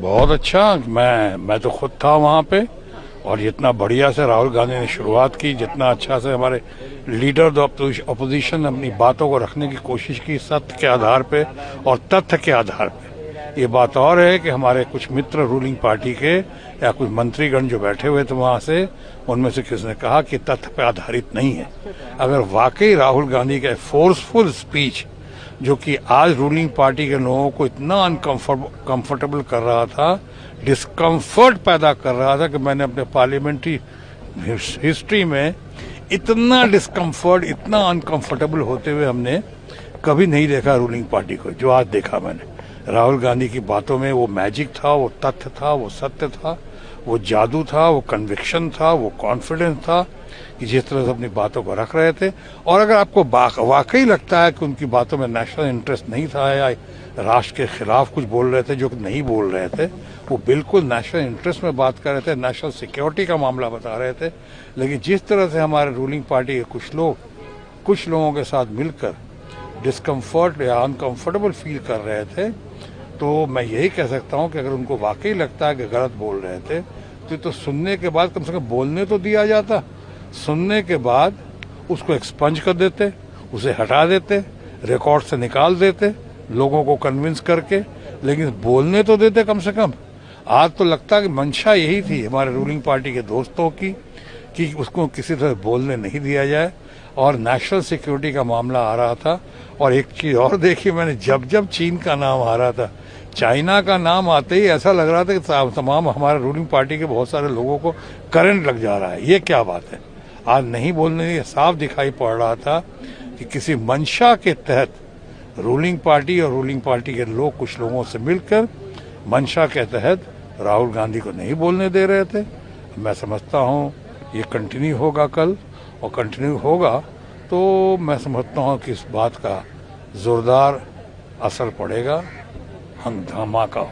बहुत अच्छा। मैं तो खुद था वहाँ पे, और जितना बढ़िया से राहुल गांधी ने शुरुआत की, जितना अच्छा से हमारे लीडर अपोजिशन ने अपनी बातों को रखने की कोशिश की सत्य के आधार पे और तथ्य के आधार पे। ये बात और है कि हमारे कुछ मित्र रूलिंग पार्टी के या कुछ मंत्रीगण जो बैठे हुए थे वहाँ से, उनमें से किसी ने कहा कि तथ्य पे आधारित नहीं है। अगर वाकई राहुल गांधी का फोर्सफुल स्पीच जो कि आज रूलिंग पार्टी के लोगों को इतना अनकंफर्टेबल कर रहा था, डिस्कम्फर्ट पैदा कर रहा था कि मैंने अपने पार्लियामेंट्री हिस्ट्री में इतना डिस्कम्फर्ट, इतना अनकंफर्टेबल होते हुए हमने कभी नहीं देखा रूलिंग पार्टी को, जो आज देखा मैंने। राहुल गांधी की बातों में वो मैजिक था, वो तथ्य था, वो सत्य था, वो जादू था, वो कन्विक्शन था, वो कॉन्फिडेंस था कि जिस तरह से अपनी बातों को रख रहे थे। और अगर आपको वाकई लगता है कि उनकी बातों में नेशनल इंटरेस्ट नहीं था या राष्ट्र के खिलाफ कुछ बोल रहे थे, जो नहीं बोल रहे थे, वो बिल्कुल नेशनल इंटरेस्ट में बात कर रहे थे, नेशनल सिक्योरिटी का मामला बता रहे थे। लेकिन जिस तरह से हमारे रूलिंग पार्टी के कुछ लोगों के साथ मिलकर डिस्कम्फर्ट या अनकंफर्टेबल फील कर रहे थे, तो मैं यही कह सकता हूं कि अगर उनको वाकई लगता है कि गलत बोल रहे थे, तो सुनने के बाद कम से कम बोलने तो दिया जाता। सुनने के बाद उसको एक्सपंज कर देते, उसे हटा देते, रिकॉर्ड से निकाल देते, लोगों को कन्विंस करके, लेकिन बोलने तो देते कम से कम। आज तो लगता है कि मंशा यही थी हमारे रूलिंग पार्टी के दोस्तों की कि उसको किसी तरह बोलने नहीं दिया जाए, और नेशनल सिक्योरिटी का मामला आ रहा था। और एक चीज और देखी मैंने, जब चीन का नाम आ रहा था, चाइना का नाम आते ही ऐसा लग रहा था कि तमाम हमारे रूलिंग पार्टी के बहुत सारे लोगों को करंट लग जा रहा है। ये क्या बात है? आज नहीं बोलने, ये साफ दिखाई पड़ रहा था कि किसी मंशा के तहत रूलिंग पार्टी और रूलिंग पार्टी के लोग कुछ लोगों से मिलकर मंशा के तहत राहुल गांधी को नहीं बोलने दे रहे थे। मैं समझता हूँ ये कंटिन्यू होगा कल, और कंटिन्यू होगा तो मैं समझता हूँ कि इस बात का जोरदार असर पड़ेगा, धमाका हो।